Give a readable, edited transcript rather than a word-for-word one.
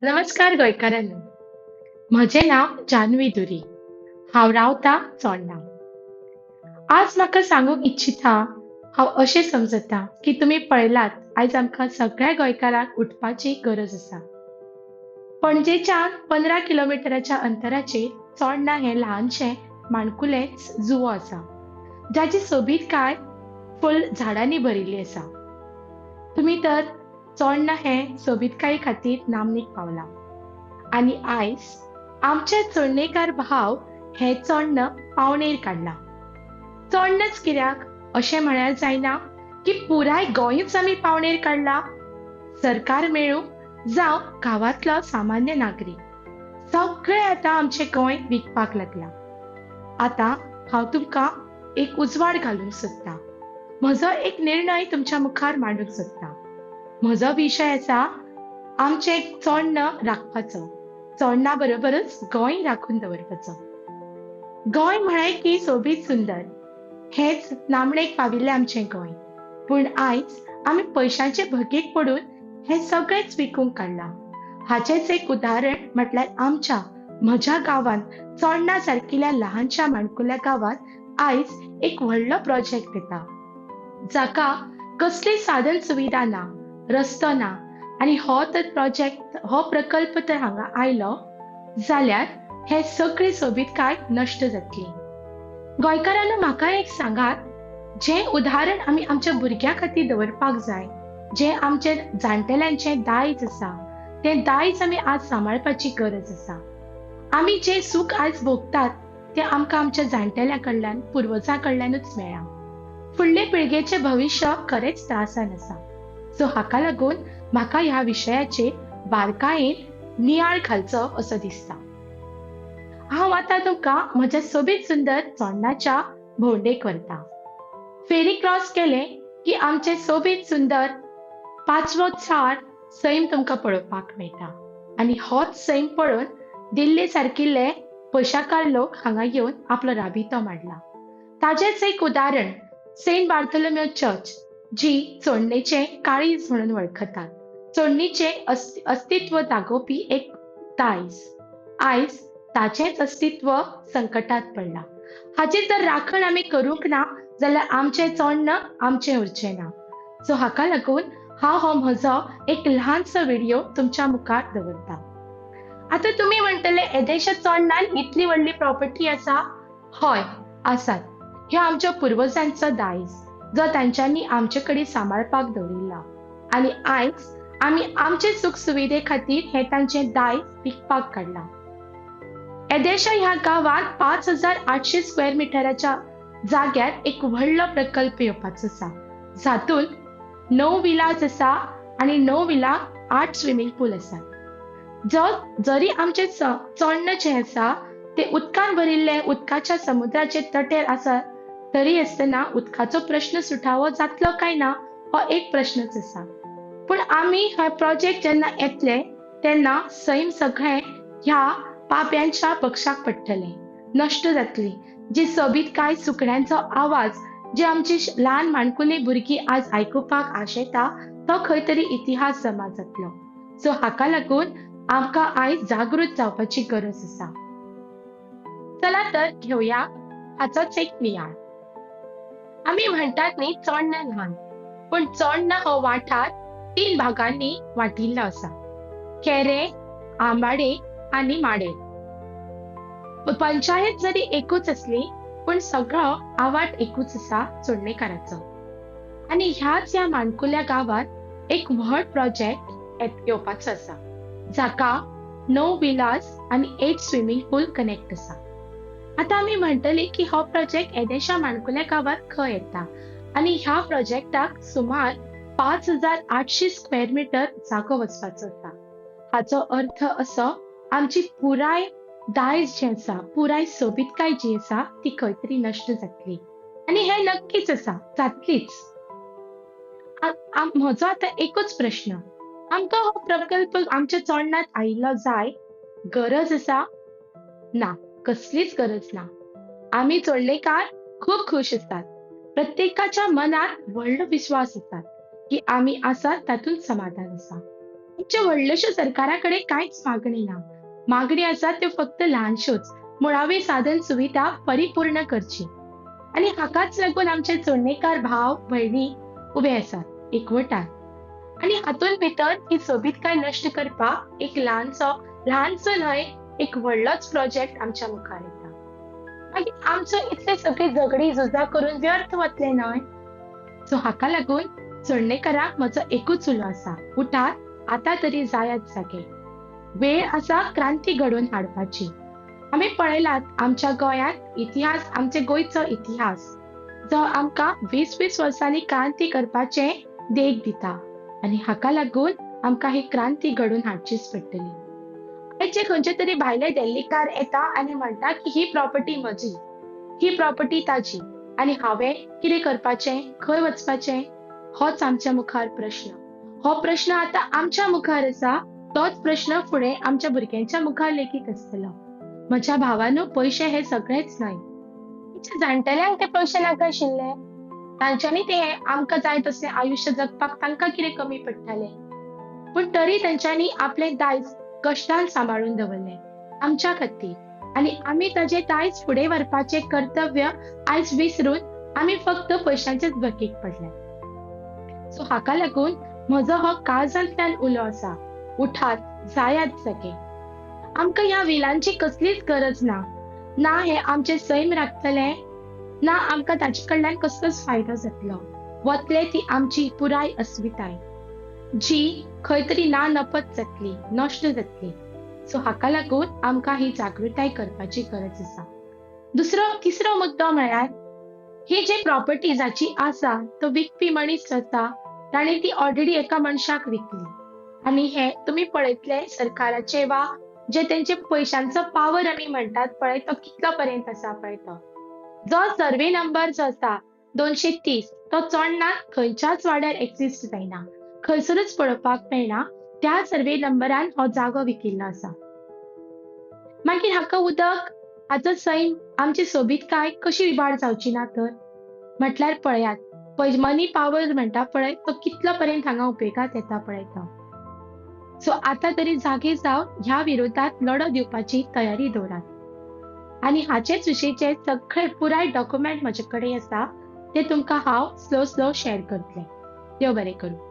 नमस्कार गोंयकारांनो. म्हजें नांव जान्हवी दुरी. हांव रावतां चोडणा. आज म्हाका सांगूंक इच्छिता हांव अशें समजतां की तुमी पळयलात आयज आमकां सगळ्या गोंयकारांक उठपाची गरज आसा. पणजेच्यान 15 किलोमिटराच्या अंतराचेर चोडणा हें ल्हानशें माणकुलेंच जुंवो आसा, जाची सोबीतकाय फूल झाडांनी भरिल्ली आसा. तुमी तर चोडणा हें सोबीतकाये खातीर नामनेक पावला. आनी आयज आमचे चोडणेकार भाव हें चोडणं पावणेर काडलां. चोडणंच कित्याक अशें म्हळ्यार जायना की पुराय गोंयूच आमी पावणेर काडलां. सरकार मेळूं जावं गांवांतलो सामान्य नागरीक सगळें आतां आमचें गोंय विकपाक लागलां. आतां हांव तुमकां एक उजवाड घालूंक सोदतां. म्हजो एक निर्णय तुमच्या मुखार मांडूंक सोदतां. म्हजो विशय आसा आमचें चोडणं राखपाचो. चोडणा बरोबरच गोंय राखून दवरपाचो. गोंय म्हळें की सोबीत सुंदर हेच नामनेक पाविल्लें आमचें गोंय. पूण आयज आमी पयशांचे भरकेक पडून हें सगळेंच विकूंक काडलां. हाचेंच एक उदाहरण म्हटल्यार म्हज्या गांवांत चोडणा सारकिल्या ल्हानशा माणकुल्या गांवांत आयज एक व्हडलो प्रोजेक्ट येता, जाका कसली साधन सुविधा ना, रस्तो ना आनी हो प्रकल्प तर हांगा आयलो जाल्यार हे सगळी सोबीतकाय नश्ट जातली. गोंयकारांनो, म्हाका एक सांगात, जें उदाहरण आमी आमच्या भुरग्यां खातीर दवरपाक जाय, जें आमचे जाणटेल्यांचें दायज आसा, तें दायज आमी आज सांबाळपाची गरज आसा. आमी जें सूख आयज भोगतात तें आमकां आमच्या जाणटेल्यां कडल्यान पुर्वजां कडल्यानूच मेळ्ळां. फुडले पिळगेचें भविश्य खरेंच त्रासान आसा. सो हाका लागून म्हाका ह्या विशयाचेर बारकायेन नियाळ घालचो असो दिसता. हांव आतां तुमकां म्हज्या सोबीत सुंदर चोडणाच्या भोंवडेक व्हरतां. फेरी क्रॉस केलें की आमचें सोबीत सुंदर 5वो झाड सैम तुमकां पळोवपाक मेळटा. आनी होच सैम पळोवन दिल्ली सारकिल्ले पयशाकार लोक हांगा येवन आपलो राबितो मांडला. ताचेंच एक उदाहरण सेंट बार्थोलोमेव चर्च, जी चोडणेचें काळीज म्हणून वळखतात. चोडणीचें अस्तित्व दाखोवपी एक दायज. आयज ताचेंच अस्तित्व संकटात पडलां. हाची जर राखण आमी करूंक ना जाल्यार आमचें चोडणं आमचें उरचें ना. सो हाका लागून हांव हो म्हजो एक ल्हानसो व्हिडिओ तुमच्या मुखार दवरतां. आतां तुमी म्हणटले, येदेशा चोडणान इतली व्हडली प्रॉपर्टी आसा? हय, आसात. ह्यो आमच्या पुर्वजांचो दायज, जो तांच्यांनी आमचे कडेन सांबाळपाक दवरिल्ला. आनी आयज आमी आमचे सुख सुविधे खातीर हें तांचें दायज विकपाक काडलां. येदेशा ह्या गांवांत 5,800 स्क्वेअर मिटराच्या जाग्यार एक व्हडलो प्रकल्प येवपाचो आसा, जातून 9 विलाज आसा आनी 9 विलाक 8 स्विमींग पूल आसात. जरी आमचें चोडणं जें आसा तें उदकान भरिल्लें उदकाच्या समुद्राचे तटेर आसा, तरी आसतना उदकाचो प्रश्न सुटावो जातलो काय ना हो एक प्रश्नच आसा. पूण आमी हो प्रोजेक्ट जेन्ना येतले तेन्ना सैम सगळें ह्या पाप्यांच्या पक्षाक पडटलें, नश्ट जातली. जी सोबीतकाय सुकण्यांचो आवाज जे आमची ल्हान माणकुली भुरगीं आज आयकुपाक आशेता, तो खंय तरी इतिहास जमा जातलो. सो हाका लागून आमकां आयज जागृत जावपाची गरज आसा. चला तर घेवया हाचोच एक नियाळ. आमी म्हणटात न्ही, चोडणं ल्हान, पूण चोडणा हो वाठार 3 भागांनी वाटिल्लो आसा: केरे, आंबाडे आनी माडे. पंचायत जरी एकूच असली पूण सगळो आवाठ एकूच आसा चोडणेकाराचो. आनी ह्या माणकुल्या गांवांत एक व्हड प्रोजेक्ट येवपाचो आसा, जाका 9 विलाज आनी 8 स्विमींग पूल कनेक्ट आसा. आतां आमी म्हणटली की हो प्रोजेक्ट येदेशा माणकुल्या गांवांत खंय येता आनी ह्या प्रोजेक्टाक सुमार 5,800 स्क्वेअर मिटर जागो वचपाचो आसा. हाचो अर्थ असो, आमची पुराय दायज जें आसा, पुराय सोबीतकाय जी आसा ती खंय तरी नश्ट जातली. आनी हें नक्कीच आसा, जातलीच. म्हजो आतां एकूच प्रश्न: आमकां हो प्रकल्प आमच्या चोडणांत आयिल्लो जाय? गरज आसा? ना, कसलीच गरज ना. आमी चोडणेकार खूब खूश आसात. प्रत्येकाच्या मनात व्हडलो विश्वास आसा की आमी आसात तातूंत समाधान आसा. आमच्या व्हडलेशा सरकाराकडे कांयच मागणी ना. मागणी आसा त्यो फक्त ल्हानश्योच मुळावी साधन सुविधा परिपूर्ण करची. आणि हाकाच लागून आमचे जोडणेकार भाव भयणी उबे आसात एकवटान. आणि हातून भितर ही सोबीतकाय नश्ट करपाक एक ल्हानसो न्हय, एक व्हडलोच प्रोजेक्ट आमच्या मुखार येता. मागीर आमचो इतले सगळे झगडी झुजा करून व्यर्थ वतले न्हय. सो हाका लागून जोडणेकारांक म्हजो एकूच उलो आसा. उठात, आतां तरी जायात जागे. वेळ आसा क्रांती घडोवन हाडपाची. आमी पळयलात आमच्या गोंयांत इतिहास आमचे गोंयचो इतिहास, जो आमकां 20-20 वर्सांनी क्रांती करपाचें देख दिता. आनी हाका लागून आमकां ही क्रांती घडोवन हाडचीच पडटली. आयज जे खंयचे तरी भायले दिल्लीकार येता आनी म्हणटा की ही प्रॉपर्टी म्हजी, ही प्रॉपर्टी ताजी, आनी हांवें कितें करपाचें, खंय वचपाचें, होच आमच्या मुखार प्रश्न. हो प्रश्न आतां आमच्या मुखार आसा, तोच प्रश्न फुडें आमच्या भुरग्यांच्या मुखार लेगीत आसतलो. म्हज्या भावानो, पयशे हे सगळेच न्हय. आमच्या जाणटेल्यांक ते पयशे नाका आशिल्ले. तांच्यांनी ते आमकां जाय तसलें आयुश्य जगपाक तांकां कितें कमी पडटालें. पूण तरी तांच्यांनी आपलें दायज कश्टान सांबाळून दवरलें आमच्या खातीर. आनी आमी ताजें दायज फुडें व्हरपाचें कर्तव्य आयज विसरून आमी फक्त पयशांचेच भकेक पडल्यात. सो हाका लागून म्हजो हो काळजांतल्यान उलो आसा. उठात, जायात जागे. आमकां ह्या विलांची कसलीच गरज ना. ना हे आमचे सैम राखतले, ना आमकां ताचे कडल्यान कसलोच फायदो जातलो. वतले ती आमची पुराय अस्मिताय, जी खंय तरी ना नपत जातली, नश्ट जातली. सो हाका लागून आमकां ही जागृताय करपाची गरज आसा. तिसरो मुद्दो म्हळ्यार ही जी प्रॉपर्टी जाची आसा तो विकपी मनीस आसा, ताणें ती ऑलरेडी एका मनशाक विकली. आनी हे तुमी पळयतले सरकाराचे वा जे तेंचे पयशांचो पावर आमी म्हणटात पळय, तो कितलो पर्यंत आसा पळय तो. जो सर्वे नंबर जो आसा 230 तो चोडणात खंयच्याच वाड्यार एक्झिस्ट जायना. खंयसरूच पळोवपाक मेळना. त्या सर्वे नंबरान हो जागो विकिल्लो आसा. मागीर हाका उदक, हाचो सैम, आमची सोबीतकाय कशी इबाड जावची ना तर? म्हटल्यार पळयात, मनी पॉवर म्हणटा पळय तो कितलो पर्यंत हांगा उपेगात येता पळय तो. सो आतां तरी जागे जावन ह्या विरोधात लढो दिवपाची तयारी दवरात. आनी हाचेच विशींचे सगळे पुराय डॉक्युमेंट म्हजे कडेन आसा, ते तुमकां हांव स्लो शेअर करतलें. देव बरें करूं.